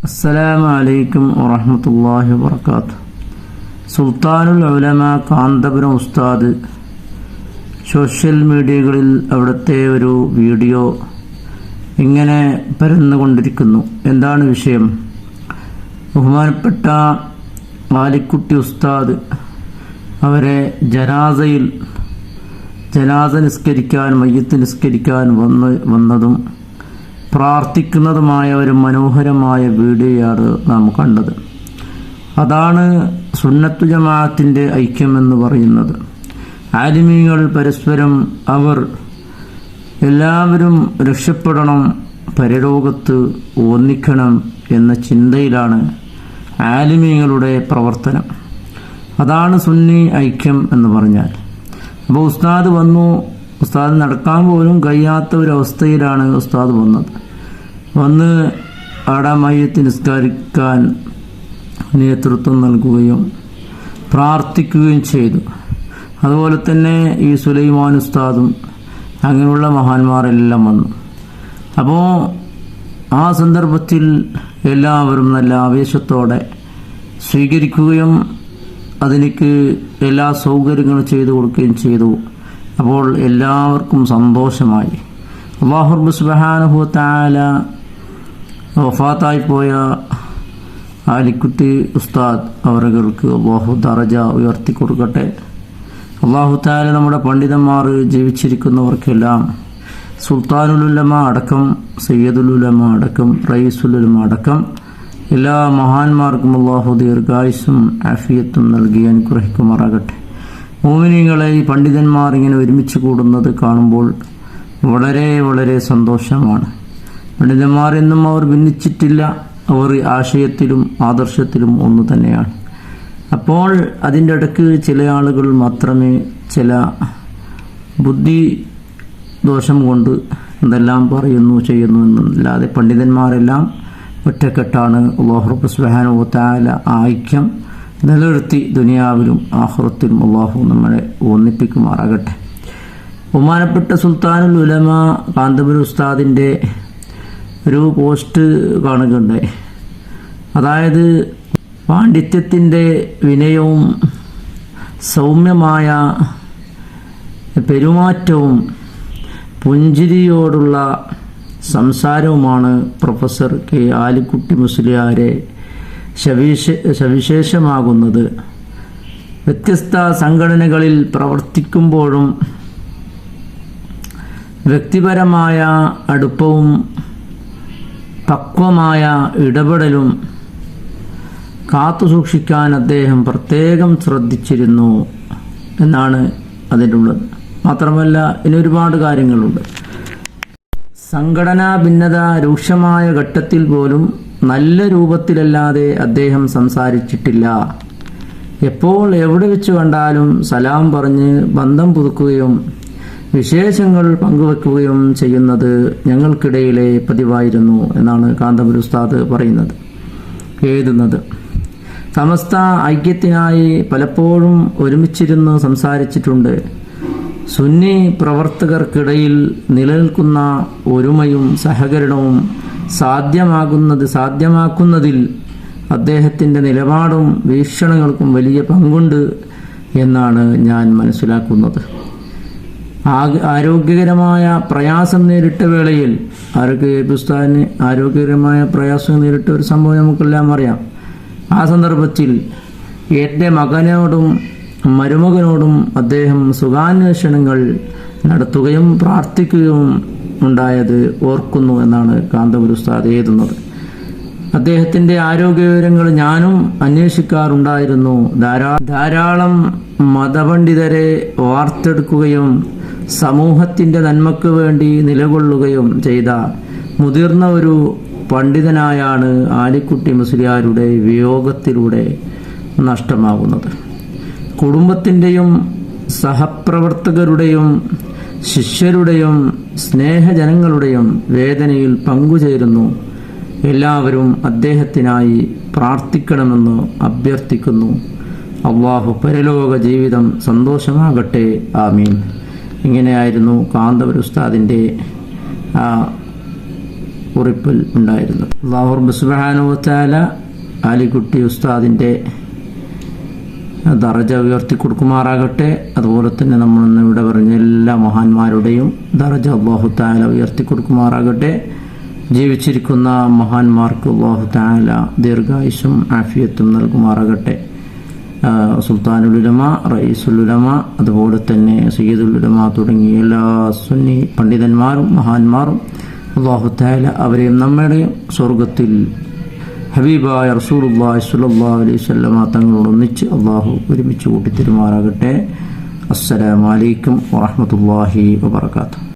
അസ്സലാമു അലൈക്കും വറഹ്മത്തുള്ളാഹി വബറകാതുഹു. സുൽത്താനുൽ ഉലമ കാന്തപുരം ഉസ്താദ് സോഷ്യൽ മീഡിയകളിൽ അവിടുത്തെ ഒരു വീഡിയോ ഇങ്ങനെ പരന്നുകൊണ്ടിരിക്കുന്നു. എന്താണ് വിഷയം? ബഹുമാനപ്പെട്ട ആലിക്കുട്ടി ഉസ്താദ് അവരെ ജനാസ നിസ്കരിക്കാൻ, മയ്യത്ത് നിസ്കരിക്കാൻ വന്നതും പ്രാർത്ഥിക്കുന്നതുമായ ഒരു മനോഹരമായ വീഡിയോയാണ് നാം കണ്ടത്. അതാണ് സുന്നത്തു ജമാഅത്തിൻ്റെ ഐക്യം എന്ന് പറയുന്നത്. ആലിമീങ്ങൾ പരസ്പരം എല്ലാവരും രക്ഷപ്പെടണം, പരലോകത്ത് ഒന്നിക്കണം എന്ന ചിന്തയിലാണ് ആലിമീങ്ങളുടെ പ്രവർത്തനം. അതാണ് സുന്നി ഐക്യം എന്ന് പറഞ്ഞാൽ. അപ്പോൾ ഉസ്താദ് വന്നു. ഉസ്താദ് നടക്കാൻ പോലും കഴിയാത്ത ഒരവസ്ഥയിലാണ് ഉസ്താദ് വന്ന് അവിടെ മയ്യത്ത് നിസ്കരിക്കാൻ നേതൃത്വം നൽകുകയും പ്രാർത്ഥിക്കുകയും ചെയ്തു. അതുപോലെ തന്നെ ഈ സുലൈമാൻ ഉസ്താദും അങ്ങനെയുള്ള മഹാന്മാരെല്ലാം വന്നു. അപ്പോൾ ആ സന്ദർഭത്തിൽ എല്ലാവരും നല്ല ആവേശത്തോടെ സ്വീകരിക്കുകയും അതിലേക്ക് എല്ലാ സൗകര്യങ്ങളും ചെയ്തു കൊടുക്കുകയും ചെയ്തു. അപ്പോൾ എല്ലാവർക്കും സന്തോഷമായി. അല്ലാഹു റബ്ബ് സുബ്ഹാനഹു വ തആല വഫാത്തായി പോയ ആലിക്കുട്ടി ഉസ്താദ് അവർക്ക് അല്ലാഹു ദറജ ഉയർത്തി കൊടുക്കട്ടെ. അല്ലാഹു തആല നമ്മുടെ പണ്ഡിതന്മാർ ജീവിച്ചിരിക്കുന്നവർക്കെല്ലാം സുൽത്താനുൽ ഉലമ അടക്കം, സയ്യിദുൽ ഉലമ അടക്കം, റയീസുൽ ഉലമ അടക്കം എല്ലാ മഹാന്മാർക്കും അല്ലാഹു ദീർഘായുസ്സും ആഫിയത്തും നൽകി അനുഗ്രഹിക്കുമാറാകട്ടെ. മോമിനീങ്ങളെ ഈ പണ്ഡിതന്മാർ ഇങ്ങനെ ഒരുമിച്ച് കൂടുന്നത് കാണുമ്പോൾ വളരെ വളരെ സന്തോഷമാണ്. പണ്ഡിതന്മാർ എന്നും അവർ ഭിന്നിച്ചിട്ടില്ല. അവർ ആശയത്തിലും ആദർശത്തിലും ഒന്നു തന്നെയാണ്. അപ്പോൾ അതിൻ്റെ ഇടയ്ക്ക് ചില ആളുകൾ മാത്രമേ ചില ബുദ്ധി ദോഷം കൊണ്ട് എന്തെല്ലാം പറയുന്നു ചെയ്യുന്നു എന്നല്ലാതെ പണ്ഡിതന്മാരെല്ലാം ഒറ്റക്കെട്ടാണ്. അല്ലാഹു റബ്ബ് സുബ്ഹാനഹു വ തആല ഐക്യം നിലനിർത്തി ദുനിയാവിലും ആഖിറത്തിലും അല്ലാഹു നമ്മളെ ഒന്നിപ്പിക്കുമാറാകട്ടെ. ബഹുമാനപ്പെട്ട സുൽത്താനുൽ ഉലമ കാന്തപുരം ഉസ്താദിൻ്റെ ഒരു പോസ്റ്റ് കാണുകയുണ്ടായി. അതായത് പാണ്ഡിത്യത്തിൻ്റെ വിനയവും സൗമ്യമായ പെരുമാറ്റവും പുഞ്ചിരിയോടുള്ള സംസാരവുമാണ് പ്രൊഫസർ കെ ആലിക്കുട്ടി മുസ്ലിയാരെ സവിശേഷമാകുന്നത്. വ്യത്യസ്ത സംഘടനകളിൽ പ്രവർത്തിക്കുമ്പോഴും വ്യക്തിപരമായ അടുപ്പവും പക്വമായ ഇടപെടലും കാത്തുസൂക്ഷിക്കാൻ അദ്ദേഹം പ്രത്യേകം ശ്രദ്ധിച്ചിരുന്നു എന്നാണ് അതിലുള്ളത്. മാത്രമല്ല ഇനി ഒരുപാട് കാര്യങ്ങളുണ്ട്. സംഘടനാ ഭിന്നത രൂക്ഷമായ ഘട്ടത്തിൽ പോലും നല്ല രൂപത്തിലല്ലാതെ അദ്ദേഹം സംസാരിച്ചിട്ടില്ല. എപ്പോൾ എവിടെ വെച്ച് കണ്ടാലും സലാം പറഞ്ഞ് ബന്ധം പുതുക്കുകയും വിശേഷങ്ങൾ പങ്കുവെക്കുകയും ചെയ്യുന്നത് ഞങ്ങൾക്കിടയിലെ പതിവായിരുന്നു എന്നാണ് കാന്തപുരം ഉസ്താദ് എഴുതുന്നത്. സമസ്ത ഐക്യത്തിനായി പലപ്പോഴും ഒരുമിച്ചിരുന്ന് സംസാരിച്ചിട്ടുണ്ട്. സുന്നി പ്രവർത്തകർക്കിടയിൽ നിലനിൽക്കുന്ന ഒരുമയും സഹകരണവും സാധ്യമാക്കുന്നതിൽ അദ്ദേഹത്തിൻ്റെ നിലപാടും വീക്ഷണങ്ങൾക്കും വലിയ പങ്കുണ്ട് എന്നാണ് ഞാൻ മനസ്സിലാക്കുന്നത്. ആരോഗ്യകരമായ പ്രയാസം നേരിട്ട വേളയിൽ പുസ്തകത്തിന് ആരോഗ്യകരമായ പ്രയാസം നേരിട്ട ഒരു സംഭവം നമുക്കെല്ലാം അറിയാം. ആ സന്ദർഭത്തിൽ എൻ്റെ മകനോടും മരുമകനോടും അദ്ദേഹം സുഖാന്വേഷണങ്ങൾ നടത്തുകയും പ്രാർത്ഥിക്കുകയും ഉണ്ടായത് ഓർക്കുന്നു എന്നാണ് കാന്തപുരം ഉസ്താദ് എഴുതുന്നത്. അദ്ദേഹത്തിൻ്റെ ആരോഗ്യ വിവരങ്ങൾ ഞാനും അന്വേഷിക്കാറുണ്ടായിരുന്നു. ധാരാളം മതപണ്ഡിതരെ വാർത്തെടുക്കുകയും സമൂഹത്തിൻ്റെ നന്മയ്ക്ക് വേണ്ടി നിലകൊള്ളുകയും ചെയ്ത മുതിർന്ന ഒരു പണ്ഡിതനായാണ് ആലിക്കുട്ടി മുസ്ലിയാരുടെ വിയോഗത്തിലൂടെ നഷ്ടമാകുന്നത്. കുടുംബത്തിൻ്റെയും സഹപ്രവർത്തകരുടെയും ശിഷ്യരുടെയും സ്നേഹജനങ്ങളുടെയും വേദനയിൽ പങ്കുചേരുന്നു. എല്ലാവരും അദ്ദേഹത്തിനായി പ്രാർത്ഥിക്കണമെന്ന് അഭ്യർത്ഥിക്കുന്നു. അല്ലാഹു പരലോക ജീവിതം സന്തോഷമാകട്ടെ, ആമീൻ. ഇങ്ങനെയായിരുന്നു കാന്തപുരം ഉസ്താദിൻ്റെ കുറിപ്പിൽ ഉണ്ടായിരുന്നത്. അല്ലാഹു റബ്ബ് സുബ്ഹാനഹു വ തആല ആലിക്കുട്ടി ഉസ്താദിൻ്റെ ദറജ ഉയർത്തി കൊടുക്കുമാറാകട്ടെ. അതുപോലെ തന്നെ നമ്മൾ ഇന്ന് ഇവിടെ പറഞ്ഞ എല്ലാ മഹാന്മാരുടെയും ദറജ അല്ലാഹു തആല ഉയർത്തി കൊടുക്കുമാറാകട്ടെ. ജീവിച്ചിരിക്കുന്ന മഹാന്മാർക്ക് അല്ലാഹു തആല ദീർഘായുസ്സും ആഫിയത്തും നൽകുമാറാകട്ടെ. സുൽത്താനുൽ ഉലമ, റയീസുൽ ഉലമ, അതുപോലെ തന്നെ സയ്യിദുൽ ഉലമ തുടങ്ങിയ എല്ലാ സുന്നി പണ്ഡിതന്മാരും മഹാന്മാരും അല്ലാഹു തആല അവരെയും നമ്മുടെയും സ്വർഗത്തിൽ ഹബീബായ റസൂലുള്ളാഹി സ്വല്ലല്ലാഹു അലൈഹി വസല്ലമ തങ്ങളോടൊന്നിച്ച് അല്ലാഹു ഒരുമിച്ച് കൂട്ടിത്തരുമാറാകട്ടെ. അസ്സലാമു അലൈക്കും വറഹ്മത്തുള്ളാഹി വബറകാതുഹു.